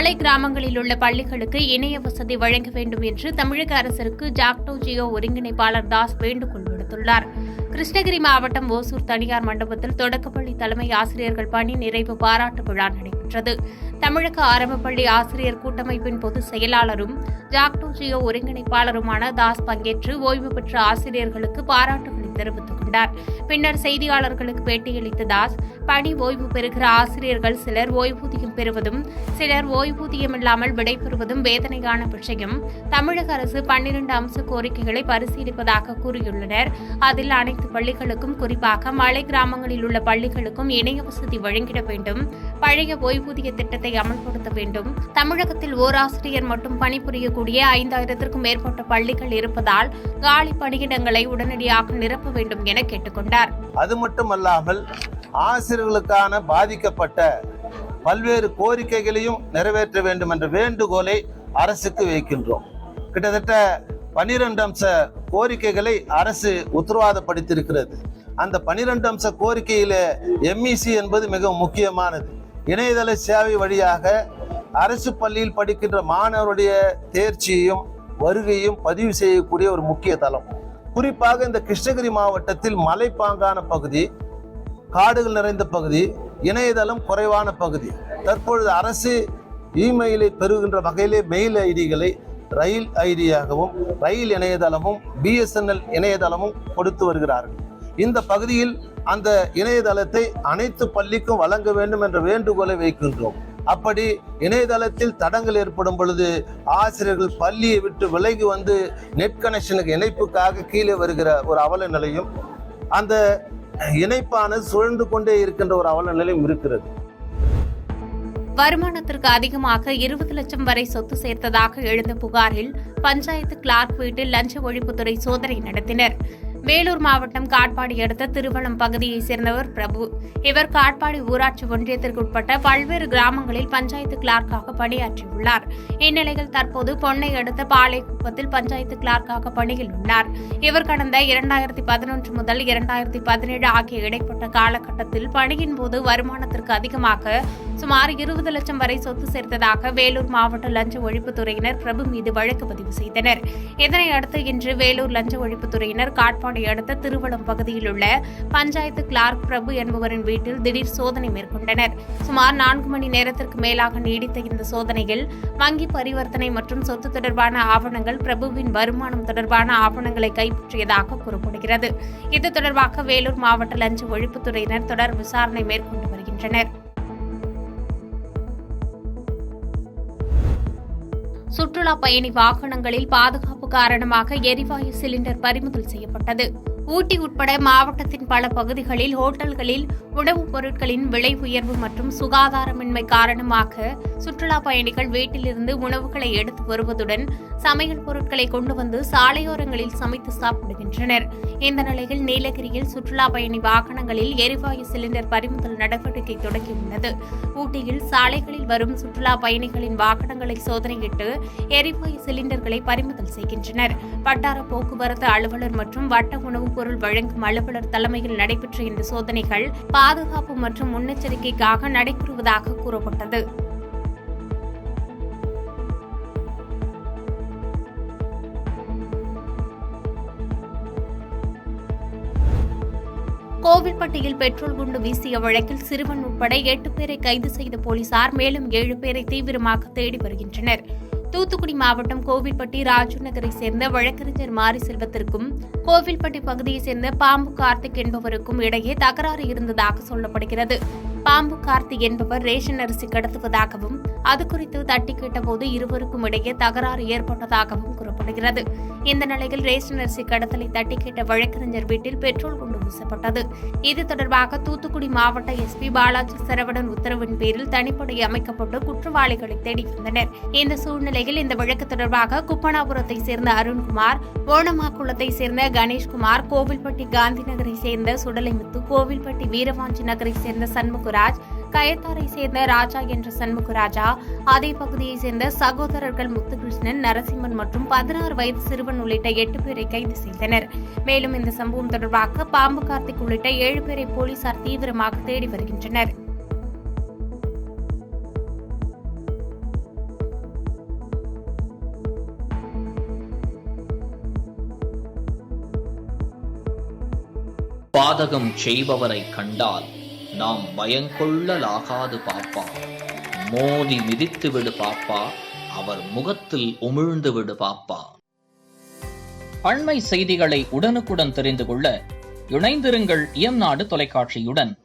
மலை கிராமங்களில் உள்ள பள்ளிகளுக்கு இணைய வசதி வழங்க வேண்டும் என்று தமிழக அரசிற்கு ஜாக்டோ ஜியோ ஒருங்கிணைப்பாளர் தாஸ் வேண்டுகோள் விடுத்துள்ளார். கிருஷ்ணகிரி மாவட்டம் ஓசூர் தனியார் மண்டபத்தில் தொடக்கப்பள்ளி தலைமை ஆசிரியர்கள் பணி நிறைவு பாராட்டு விழா நடைபெற்றது. தமிழக ஆரம்பப்பள்ளி ஆசிரியர் கூட்டமைப்பின் பொதுச் செயலாளரும் ஜாக்டோ ஜியோ ஒருங்கிணைப்பாளருமான தாஸ் பங்கேற்று ஓய்வு பெற்ற ஆசிரியர்களுக்கு பாராட்டுகளை தெரிவித்துக் கொண்டார். பின்னர் செய்தியாளர்களுக்கு பேட்டியளித்த தாஸ், பணி ஓய்வு பெறுகிற ஆசிரியர்கள் சிலர் ஓய்வூதியம் பெறுவதும் சிலர் ஓய்வூதியமில்லாமல் விடைபெறுவதும் வேதனையான விஷயம். தமிழக அரசு 12 அம்ச கோரிக்கைகளை பரிசீலிப்பதாக கூறியுள்ளனர். அதில் அனைத்து பள்ளிகளுக்கும், குறிப்பாக மலை கிராமங்களில் உள்ள பள்ளிகளுக்கும் இணைய வசதி வழங்கிட வேண்டும். பழைய ஓய்வூதிய திட்டத்தை அமல்படுத்த வேண்டும். தமிழகத்தில் ஓராசிரியர் மட்டும் பணிபுரியக்கூடிய 5000த்திற்கும் மேற்பட்ட பள்ளிகள் இருப்பதால் காலி பணியிடங்களை உடனடியாக நிரப்ப வேண்டும் என கேட்டுக்கொண்டார். அது மட்டுமல்லாமல் ஆசிரியர்களுக்கான பாதிக்கப்பட்ட பல்வேறு கோரிக்கைகளையும் நிறைவேற்ற வேண்டும் என்ற வேண்டுகோளை அரசுக்கு வைக்கின்றோம். கிட்டத்தட்ட 12 அம்ச கோரிக்கைகளை அரசு உத்தரவாதப்படுத்தியிருக்கிறது. அந்த 12 அம்ச கோரிக்கையில MEC என்பது மிக முக்கியமானது. இணையதள சேவை வழியாக அரசு பள்ளியில் படிக்கின்ற மாணவருடைய தேர்ச்சியையும் வருகையும் பதிவு செய்யக்கூடிய ஒரு முக்கிய தளம். குறிப்பாக இந்த கிருஷ்ணகிரி மாவட்டத்தில் மலைப்பாங்கான பகுதி, காடுகள் நிறைந்த பகுதி, இணையதளம் குறைவான பகுதி. தற்பொழுது அரசு இமெயிலை பெறுகின்ற வகையிலே மெயில் ஐடிகளை ரயில் ஐடியாகவும் ரயில் இணையதளமும் BSNL இணையதளமும் கொடுத்து வருகிறார்கள். இந்த பகுதியில் அந்த இணையதளத்தை அனைத்து பள்ளிக்கும் வழங்க வேண்டும் என்ற வேண்டுகோளை வைக்கின்றோம். அப்படி இணையதளத்தில் தடங்கள் ஏற்படும் பொழுது ஆசிரியர்கள் பள்ளியை விட்டு விலகி வந்து நெட் கனெக்ஷனுக்கு இணைப்புக்காக கீழே வருகிற ஒரு அவல நிலையும், அந்த இணைப்பானது சுழன்று கொண்டே இருக்கின்ற ஒரு அவல நிலையும் இருக்கிறது. வருமானத்திற்கு அதிகமாக 20 லட்சம் வரை சொத்து சேர்த்ததாக எழுந்த புகாரில் பஞ்சாயத்து கிளார்க் வீட்டில் லஞ்ச ஒழிப்புத்துறை சோதனை நடத்தினர். வேலூர் மாவட்டம் காட்பாடி அடுத்த திருவளம் பகுதியைச் சேர்ந்தவர் பிரபு. இவர் காட்பாடி ஊராட்சி ஒன்றியத்திற்குட்பட்ட பல்வேறு கிராமங்களில் பஞ்சாயத்து கிளார்க்காக பணியாற்றியுள்ளார். இந்நிலையில் தற்போது பொன்னை அடுத்த பாளையகுப்பத்தில் பஞ்சாயத்து கிளார்க்காக பணியில் உள்ளார். இவர் கடந்த 2011 முதல் 2017 ஆகிய இடைப்பட்ட காலகட்டத்தில் பணியின் போது வருமானத்திற்கு அதிகமாக சுமார் 20 லட்சம் வரை சொத்து சேர்த்ததாக வேலூர் மாவட்ட லஞ்ச ஒழிப்புத்துறையினர் பிரபு மீது வழக்கு பதிவு செய்தனர். இதனையடுத்து இன்று வேலூர் லஞ்ச ஒழிப்புத்துறையினர் காட்பாடி அடுத்த திருவளம் பகுதியில் உள்ள பஞ்சாயத்து கிளார்க் பிரபு என்பவரின் வீட்டில் திடீர் சோதனை மேற்கொண்டனர். சுமார் 4 மணி நேரத்திற்கு மேலாக நீடித்த இந்த சோதனையில் வங்கி பரிவர்த்தனை மற்றும் சொத்து தொடர்பான ஆவணங்கள், பிரபுவின் வருமானம் தொடர்பான ஆவணங்களை கைப்பற்றியதாக கூறப்படுகிறது. இது தொடர்பாக வேலூர் மாவட்ட லஞ்ச ஒழிப்புத்துறையினர் தொடர் விசாரணை மேற்கொண்டு வருகின்றனர். சுற்றுலா பயணி வாகனங்களில் பாதுகாப்பு காரணமாக எரிவாயு சிலிண்டர் பறிமுதல் செய்யப்பட்டது. ஊட்டி உட்பட மாவட்டத்தின் பல பகுதிகளில் ஹோட்டல்களில் உணவுப் பொருட்களின் விலை உயர்வு மற்றும் சுகாதாரமின்மை காரணமாக சுற்றுலா பயணிகள் வீட்டிலிருந்து உணவுகளை எடுத்து வருவதுடன் சமையல் பொருட்களை கொண்டு வந்து சாலையோரங்களில் சமைத்து சாப்பிடுகின்றனர். இந்த நிலையில் நீலகிரியில் சுற்றுலா பயணி வாகனங்களில் எரிவாயு சிலிண்டர் பறிமுதல் நடவடிக்கை தொடங்கியுள்ளது. ஊட்டியில் சாலைகளில் வரும் சுற்றுலா பயணிகளின் வாகனங்களை சோதனையிட்டு எரிவாயு சிலிண்டர்களை பறிமுதல் செய்கின்றனர். வட்டார போக்குவரத்து அலுவலர் மற்றும் வட்ட உணவுப் பொருள் வழங்கும் அலுவலர் தலைமையில் நடைபெற்ற இந்த சோதனைகள் பாதுகாப்பு மற்றும் முன்னெச்சரிக்கைக்காக நடைபெறுவதாக கூறப்பட்டது. கோவில்பட்டியில் பெட்ரோல் குண்டு வீசிய வழக்கில் சிறுவன் உட்பட 8 பேரை கைது செய்த போலீசார் மேலும் 7 பேரை தீவிரமாக தேடி வருகின்றனர். தூத்துக்குடி மாவட்டம் கோவில்பட்டி ராஜு நகரை சேர்ந்த வழக்கறிஞர் மாரி செல்வத்திற்கும் கோவில்பட்டி பகுதியைச் சேர்ந்த பாம்பு கார்த்திக் என்பவருக்கும் இடையே தகராறு இருந்ததாக சொல்லப்படுகிறது. பாம்பு கார்த்திக் என்பவர் ரேஷன் அரிசி கடத்துவதாகவும் அது குறித்து தட்டி கேட்டபோது இருவருக்கும் இடையே தகராறு ஏற்பட்டதாகவும் கூறப்படுகிறது. இந்த நிலையில் ரேஷன் அரிசி கடத்தலை தட்டி கேட்ட வழக்கறிஞர் வீட்டில் பெட்ரோல் குண்டு வீசப்பட்டது. இது தொடர்பாக தூத்துக்குடி மாவட்ட SP பாலாஜி சரவணன் உத்தரவின் பேரில் தனிப்படை அமைக்கப்பட்டு குற்றவாளிகளை தேடி வந்தனர். இந்த சூழ்நிலையில் இந்த வழக்கு தொடர்பாக குப்பனாபுரத்தை சேர்ந்த அருண்குமார், ஓணமாக்குளத்தை சேர்ந்த கணேஷ்குமார், கோவில்பட்டி காந்தி நகரை சேர்ந்த சுடலைமுத்து, கோவில்பட்டி வீரவாஞ்சி நகரை சேர்ந்த சண்முகராஜ், கயத்தாரை சேர்ந்த ராஜா என்ற சண்முகராஜா, அதே பகுதியை சேர்ந்த சகோதரர்கள் முத்துகிருஷ்ணன், நரசிம்மன் மற்றும் 16 வயது சிறுவன் உள்ளிட்ட 8 பேரை கைது செய்தனர். மேலும் இந்த சம்பவம் தொடர்பாக பாம்பு கார்த்திக் உள்ளிட்ட 7 பேரை போலீசார் தீவிரமாக தேடி வருகின்றனர். பாதகம் செய்பவரை கண்டால் நாம் பயங்கொள்ளலாகாது பாப்பா. மோதி மிதித்து விடு பாப்பா, அவர் முகத்தில் உமிழ்ந்து விடு பாப்பா. அண்மை செய்திகளை உடனுக்குடன் தெரிந்து கொள்ள இணைந்திருங்கள் இயம்நாடு தொலைக்காட்சியுடன்.